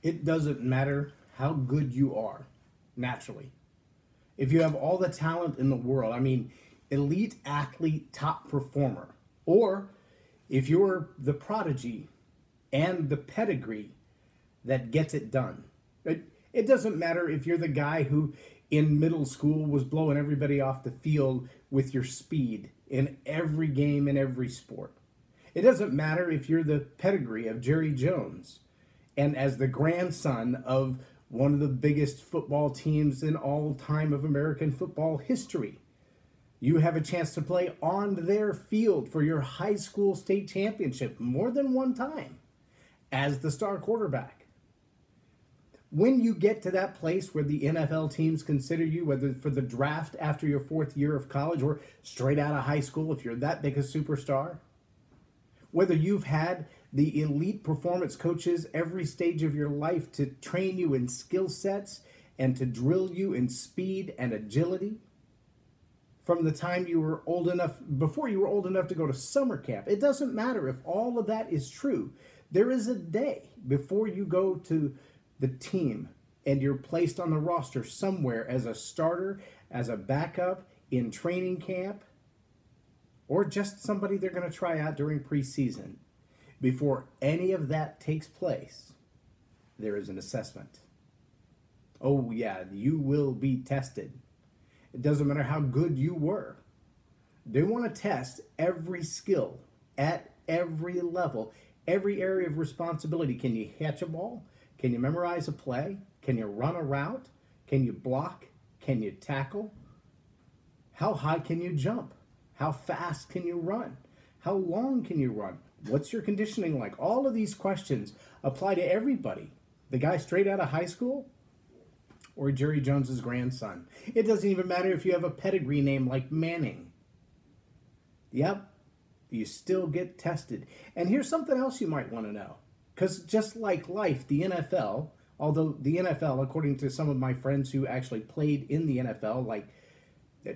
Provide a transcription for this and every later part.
It doesn't matter how good you are naturally. If you have all the talent in the world, I mean, elite athlete, top performer, or if you're the prodigy and the pedigree that gets it done. It doesn't matter if you're the guy who in middle school was blowing everybody off the field with your speed in every game in every sport. It doesn't matter if you're the pedigree of Jerry Jones and as the grandson of one of the biggest football teams in all time of American football history. You have a chance to play on their field for your high school state championship more than one time as the star quarterback. When you get to that place where the NFL teams consider you, whether for the draft after your fourth year of college or straight out of high school, if you're that big a superstar, whether you've had the elite performance coaches every stage of your life to train you in skill sets and to drill you in speed and agility, from the time you were old enough, before you were old enough to go to summer camp. It doesn't matter if all of that is true. There is a day before you go to the team and you're placed on the roster somewhere as a starter, as a backup, in training camp, or just somebody they're going to try out during preseason. Before any of that takes place, there is an assessment. Oh yeah, you will be tested. It doesn't matter how good you were. They want to test every skill at every level, every area of responsibility. Can you catch a ball? Can you memorize a play? Can you run a route? Can you block? Can you tackle? How high can you jump? How fast can you run? How long can you run? What's your conditioning like? All of these questions apply to everybody. The guy straight out of high school or Jerry Jones's grandson. It doesn't even matter if you have a pedigree name like Manning. Yep, you still get tested. And here's something else you might want to know. Because just like life, the NFL, although the NFL, according to some of my friends who actually played in the NFL, like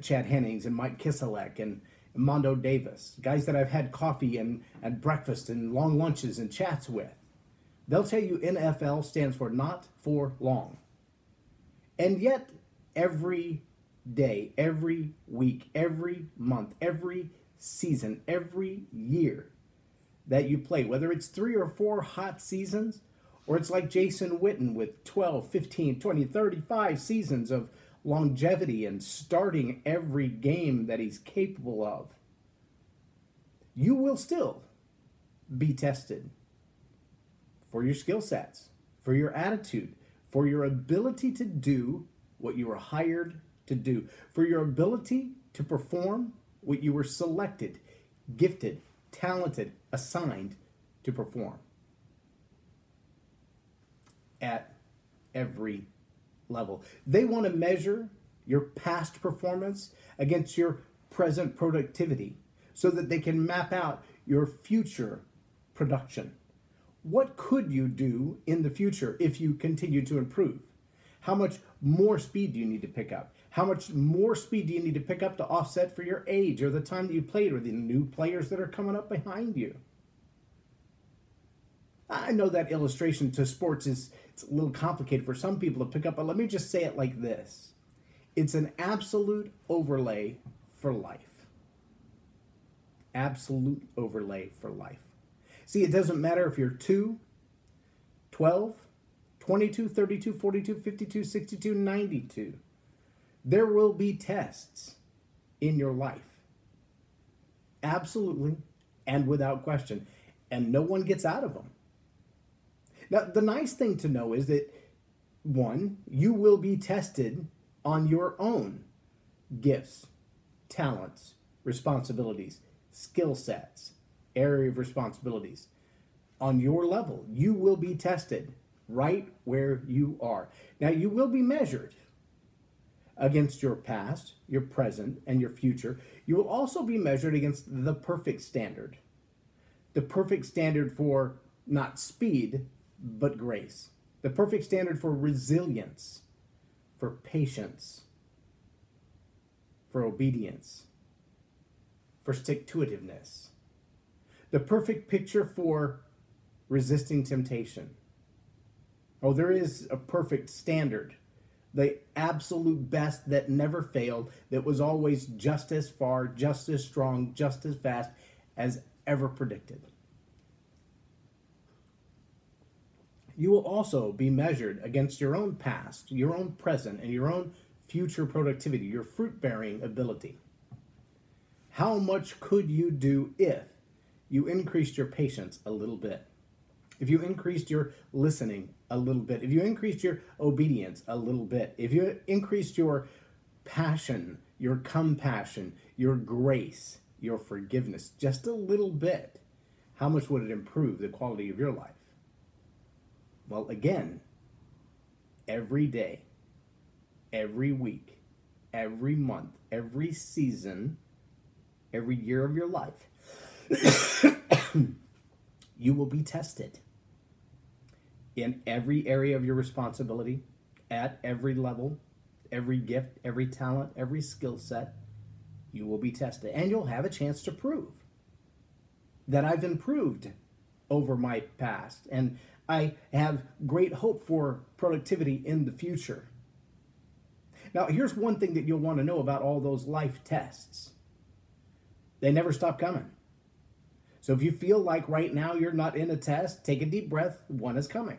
Chad Hennings and Mike Kiselak and Mondo Davis, guys that I've had coffee and breakfast and long lunches and chats with, they'll tell you NFL stands for not for long. And yet, every day, every week, every month, every season, every year that you play, whether it's 3 or 4 hot seasons, or it's like Jason Witten with 12, 15, 20, 35 seasons of longevity and starting every game that he's capable of, you will still be tested for your skill sets, for your attitude, for your ability to do what you were hired to do, for your ability to perform what you were selected, gifted, talented, assigned to perform at every level. They want to measure your past performance against your present productivity so that they can map out your future production. What could you do in the future if you continue to improve? How much more speed do you need to pick up? How much more speed do you need to pick up to offset for your age or the time that you played or the new players that are coming up behind you? I know that illustration to sports it's a little complicated for some people to pick up, but let me just say it like this. It's an absolute overlay for life. Absolute overlay for life. See, it doesn't matter if you're 2, 12, 22, 32, 42, 52, 62, 92. There will be tests in your life. Absolutely and without question. And no one gets out of them. Now, the nice thing to know is that, one, you will be tested on your own gifts, talents, responsibilities, skill sets, area of responsibilities. On your level, you will be tested right where you are. Now, you will be measured against your past, your present, and your future. You will also be measured against the perfect standard. The perfect standard for not speed, but grace. The perfect standard for resilience, for patience, for obedience, for stick-to-itiveness. The perfect picture for resisting temptation. Oh, there is a perfect standard, the absolute best that never failed, that was always just as far, just as strong, just as fast as ever predicted. You will also be measured against your own past, your own present, and your own future productivity, your fruit bearing ability. How much could you do if you increased your patience a little bit? If you increased your listening a little bit, if you increased your obedience a little bit, if you increased your passion, your compassion, your grace, your forgiveness just a little bit, how much would it improve the quality of your life? Well, again, every day, every week, every month, every season, every year of your life, you will be tested in every area of your responsibility, at every level, every gift, every talent, every skill set. You will be tested, and you'll have a chance to prove that I've improved over my past, and I have great hope for productivity in the future. Now, here's one thing that you'll want to know about all those life tests. They never stop coming. So if you feel like right now you're not in a test, take a deep breath. One is coming.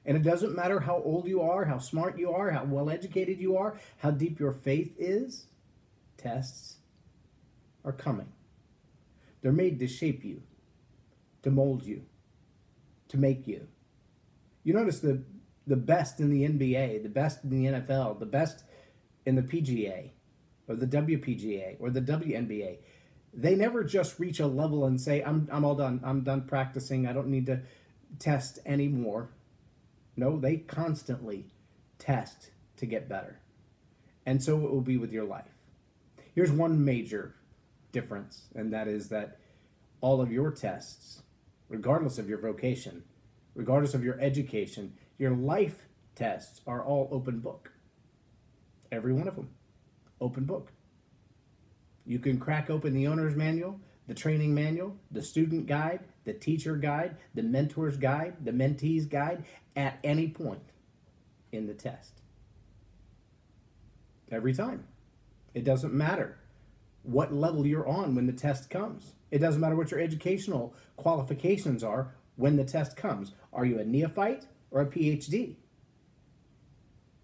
And it doesn't matter how old you are, how smart you are, how well educated you are, how deep your faith is, tests are coming. They're made to shape you, to mold you, to make you. You notice the best in the NBA, the best in the NFL, the best in the PGA, or the WPGA, or the WNBA. They never just reach a level and say, I'm all done. I'm done practicing. I don't need to test anymore. No, they constantly test to get better. And so it will be with your life. Here's one major difference, and that is that all of your tests, regardless of your vocation, regardless of your education, your life tests are all open book. Every one of them. Open book. You can crack open the owner's manual, the training manual, the student guide, the teacher guide, the mentor's guide, the mentee's guide at any point in the test. Every time. It doesn't matter what level you're on when the test comes. It doesn't matter what your educational qualifications are when the test comes. Are you a neophyte or a PhD?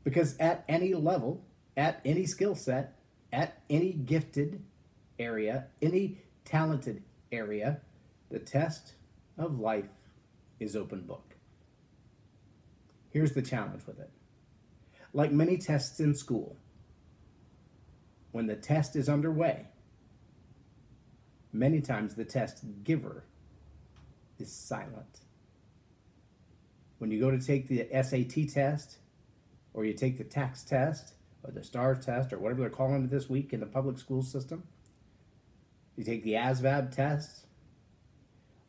Because at any level, at any skill set, at any gifted area, any talented area, the test of life is open book. Here's the challenge with it. Like many tests in school, when the test is underway, many times the test giver is silent. When you go to take the SAT test, or you take the tax test, or the STAR test, or whatever they're calling it this week in the public school system, you take the ASVAB test,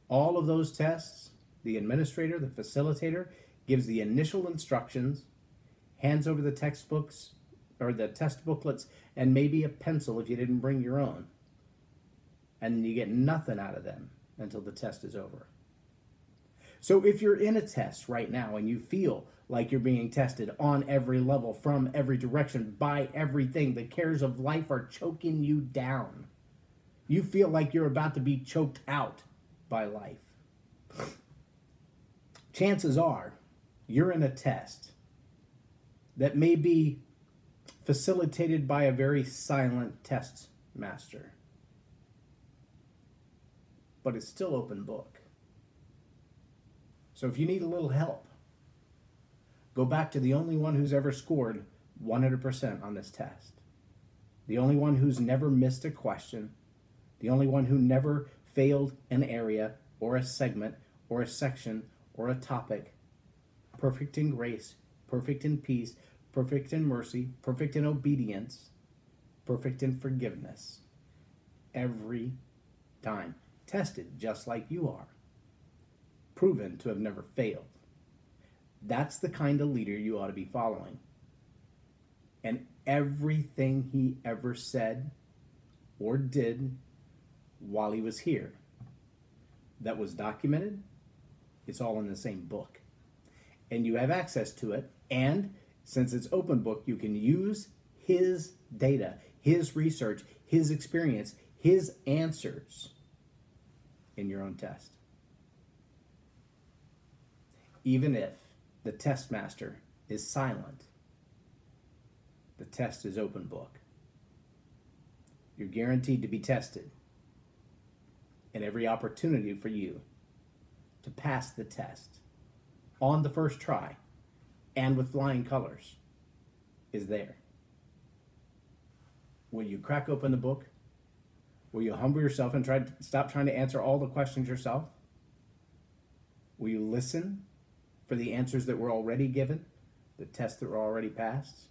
all of those tests, the administrator, the facilitator, gives the initial instructions, hands over the textbooks, or the test booklets, and maybe a pencil if you didn't bring your own. And you get nothing out of them until the test is over. So if you're in a test right now and you feel like you're being tested on every level, from every direction, by everything, the cares of life are choking you down. You feel like you're about to be choked out by life. Chances are you're in a test that may be facilitated by a very silent test master. But it's still open book. So if you need a little help, go back to the only one who's ever scored 100% on this test. The only one who's never missed a question. The only one who never failed an area or a segment or a section or a topic. Perfect in grace, perfect in peace, perfect in mercy, perfect in obedience, perfect in forgiveness. Every time. Tested just like you are. Proven to have never failed. That's the kind of leader you ought to be following. And everything he ever said or did while he was here that was documented, it's all in the same book. and you have access to it. And since it's open book, you can use his data, his research, his experience, his answers in your own test. Even if the test master is silent, the test is open book. You're guaranteed to be tested, and every opportunity for you to pass the test on the first try and with flying colors is there. Will you crack open the book? Will you humble yourself and stop trying to answer all the questions yourself? Will you listen for the answers that were already given, the tests that were already passed?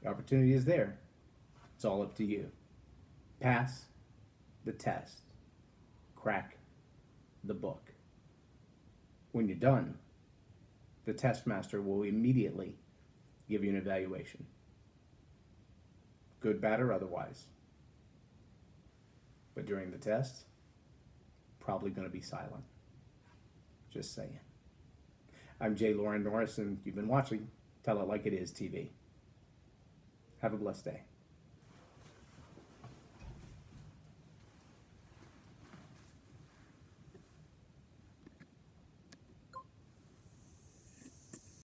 The opportunity is there. It's all up to you. Pass the test. Crack the book. When you're done, the test master will immediately give you an evaluation. Good, bad, or otherwise. But during the test, probably going to be silent. Just saying. I'm J Loren Norris, and you've been watching Tell It Like It Is TV. Have a blessed day.